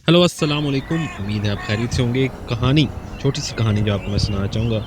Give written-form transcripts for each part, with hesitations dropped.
Hello अस्सलाम वालेकुम। उम्मीद है आप खैरियत से होंगे। एक कहानी, छोटी सी कहानी जो आपको मैं सुनाना चाहूँगा।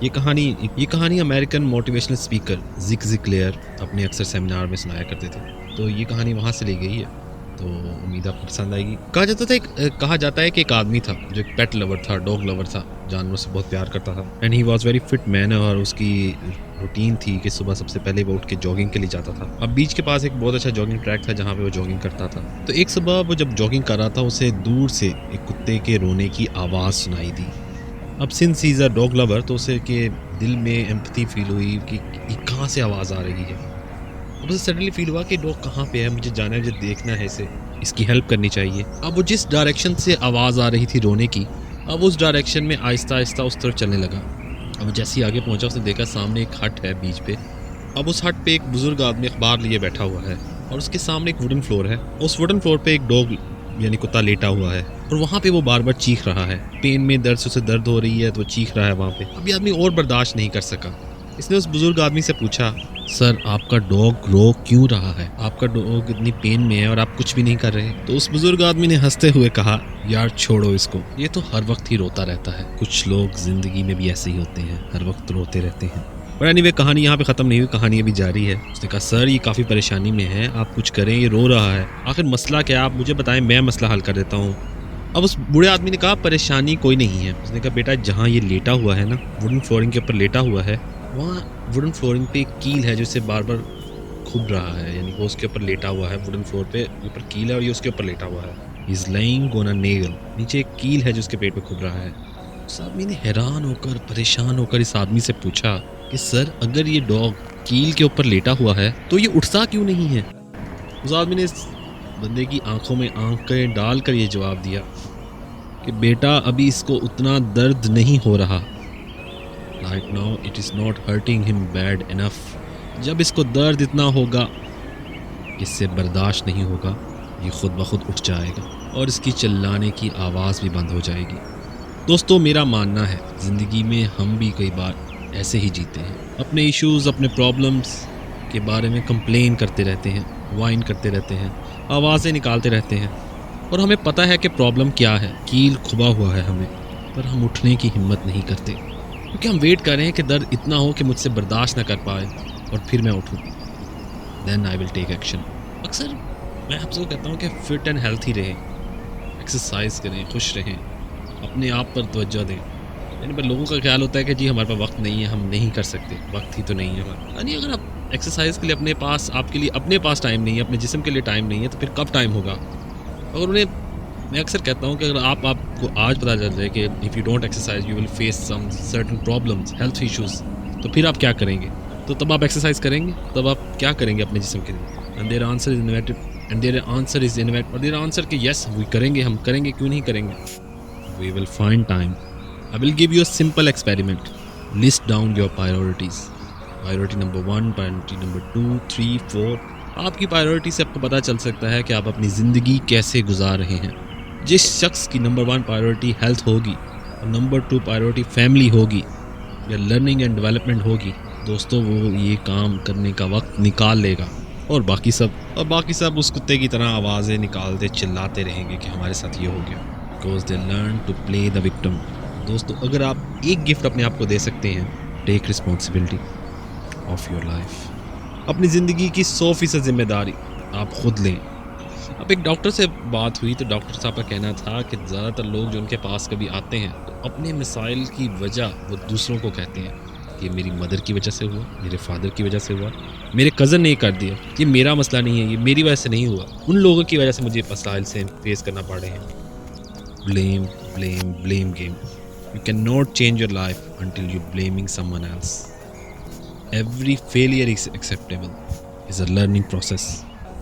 ये कहानी American motivational speaker Zig Ziglar अपने अक्सर सेमिनार में सुनाया करते थे। तो ये कहानी वहाँ से ली गई है। तो उम्मीद आपको पसंद आएगी। कहा जाता है कि एक आदमी था जो एक पेट लवर था, डॉग लवर था, जानवरों से बहुत प्यार करता था। And he was very fit man, और उसकी रूटीन थी कि सुबह सबसे पहले वो उठ के जॉगिंग के लिए जाता था। अब बीच के पास एक बहुत अच्छा जॉगिंग ट्रैक था जहाँ पे वो जॉगिंग करता था। तो एक सुबह वो जब जॉगिंग कर रहा था, उसे दूर से एक कुत्ते के रोने की आवाज़ सुनाई दी। अब since he is a dog lover, तो उसे के दिल में एम्पैथी फील हुई कि ये कहाँ से आवाज़ आ रही है। अब उसे सडनली फील हुआ कि डॉग कहाँ पे है, मुझे जाना है, मुझे देखना है इसे, इसकी हेल्प करनी चाहिए। अब वो जिस डायरेक्शन से आवाज़ आ रही थी रोने की, अब उस डायरेक्शन में आहिस्ता आहिस्ता उस तरफ चलने लगा। अब जैसे ही आगे पहुंचा, उसने देखा सामने एक हट है बीच पे। अब उस हट पे एक बुजुर्ग आदमी अखबार लिए बैठा हुआ है, और उसके सामने एक वुडन फ्लोर है। उस वुडन फ्लोर पे एक डॉग यानी कुत्ता लेटा हुआ है, और वहाँ पे वो बार बार चीख रहा है। पेन में दर्द से उसे दर्द हो रही है, तो वो चीख रहा है वहाँ पे। अब ये आदमी और बर्दाश्त नहीं कर सका। इसने उस बुजुर्ग आदमी से पूछा, सर आपका डॉग रो क्यों रहा है? आपका डॉग इतनी पेन में है और आप कुछ भी नहीं कर रहे। तो उस बुजुर्ग आदमी ने हंसते हुए कहा, यार छोड़ो इसको, ये तो हर वक्त ही रोता रहता है। कुछ लोग जिंदगी में भी ऐसे ही होते हैं, हर वक्त रोते रहते हैं। और एनीवे कहानी यहाँ पे खत्म नहीं हुई, कहानी अभी जारी है। उसने कहा, सर ये काफी परेशानी में है, आप कुछ करें, ये रो रहा है, आखिर मसला क्या है, आप मुझे बताएं, मैं मसला हल कर देता हूँ। अब उस बूढ़े आदमी ने कहा, परेशानी कोई नहीं है। उसने कहा, बेटा जहाँ ये लेटा हुआ है ना, वुडन फ्लोरिंग के ऊपर लेटा हुआ है, वहाँ वुडन फ्लोरिंग पे एक कील है जो इसे बार बार खुद रहा है, यानी वो उसके ऊपर लेटा हुआ है। वुडन फ्लोर पे ऊपर कील है और ये उसके ऊपर लेटा हुआ है। Is lying on a nail, नीचे एक कील है जो उसके पेट पे खुद रहा है। उस आदमी ने हैरान होकर, परेशान होकर इस आदमी से पूछा कि सर अगर ये डॉग कील के ऊपर लेटा हुआ है तो ये उठता क्यों नहीं है? उस आदमी ने इस बंदे की आंखों में आंखें डालकर ये जवाब दिया कि बेटा अभी इसको उतना दर्द नहीं हो रहा। Right now it is not hurting him bad enough. जब इसको दर्द इतना होगा, इससे बर्दाश्त नहीं होगा, ये खुद ब खुद उठ जाएगा और इसकी चिल्लाने की आवाज़ भी बंद हो जाएगी। दोस्तों मेरा मानना है, ज़िंदगी में हम भी कई बार ऐसे ही जीते हैं, अपने इश्यूज़, अपने प्रॉब्लम्स के बारे में कंप्लेन करते रहते हैं, वाइन करते रहते हैं, आवाज़ें निकालते रहते हैं, और हमें पता है कि प्रॉब्लम क्या है, कील खुबा हुआ है हमें, पर हम उठने की हिम्मत नहीं करते, क्योंकि हम वेट कर रहे हैं कि दर्द इतना हो कि मुझसे बर्दाश्त ना कर पाए और फिर मैं उठूँ, then I will take action. अक्सर मैं आप सबको कहता हूँ कि फिट एंड हेल्थी रहें, एक्सरसाइज करें, खुश रहें, अपने आप पर तवज्जो दें। यानी पर लोगों का ख्याल होता है कि जी हमारे पास वक्त नहीं है, हम नहीं कर सकते, वक्त ही तो नहीं है हमारा। यानी अगर आप एक्सरसाइज के लिए अपने पास, आपके लिए अपने पास टाइम नहीं है, अपने जिस्म के लिए टाइम नहीं है, तो फिर कब टाइम होगा? अगर उन्हें, मैं अक्सर कहता हूँ कि अगर आपको आज पता चल जाए कि if you don't exercise you will face some certain problems, health issues, तो फिर आप क्या करेंगे? तो तब आप एक्सरसाइज करेंगे, तब आप क्या करेंगे अपने जिस्म के लिए? And their answer is innovative, and their answer is innovative, और देयर आंसर कि यस वी करेंगे, हम करेंगे, क्यों नहीं करेंगे? We will find time. I will give you a simple experiment. List down your priorities. Priority number 1, priority number 2, 3, 4। आपकी priority से आपको पता चल सकता है कि आप अपनी ज़िंदगी कैसे गुजार रहे हैं। जिस शख्स की नंबर 1 प्रायोरिटी हेल्थ होगी और नंबर 2 प्रायोरिटी फैमिली होगी या लर्निंग एंड डेवलपमेंट होगी, दोस्तों वो ये काम करने का वक्त निकाल लेगा, और बाकी सब उस कुत्ते की तरह आवाज़ें निकालते चिल्लाते रहेंगे कि हमारे साथ ये हो गया, because they learn to play the victim. दोस्तों अगर आप एक गिफ्ट अपने आप को दे सकते हैं, take responsibility of your life. अपनी ज़िंदगी की 100% जिम्मेदारी आप खुद लें। अब एक डॉक्टर से बात हुई, तो डॉक्टर साहब का कहना था कि ज़्यादातर लोग जो उनके पास कभी आते हैं तो अपने मसाइल की वजह वो दूसरों को कहते हैं कि ये मेरी मदर की वजह से हुआ, मेरे फादर की वजह से हुआ, मेरे कज़न ने कर दिया, ये मेरा मसला नहीं है, ये मेरी वजह से नहीं हुआ, उन लोगों की वजह से मुझे मसाइल से फेस करना पड़ रहे हैं। Blame blame blame game. You cannot change your life until you're blaming someone else. Every failure is acceptable. Is a learning process.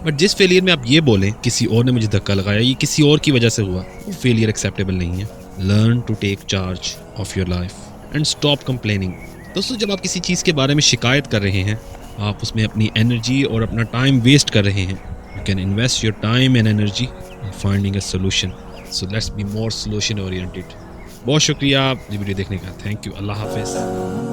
But जिस फेलियर में आप ये बोलें किसी और ने मुझे धक्का लगाया, ये किसी और की वजह से हुआ, वो फेलियर एक्सेप्टेबल नहीं है। Learn to take charge of your life and stop complaining. दोस्तों जब आप किसी चीज़ के बारे में शिकायत कर रहे हैं, आप उसमें अपनी एनर्जी और अपना टाइम वेस्ट कर रहे हैं। You can invest your time and energy in finding a solution. So let's be more solution oriented. बहुत शुक्रिया वीडियो देखने का। Thank you. अल्लाह हाफिज़।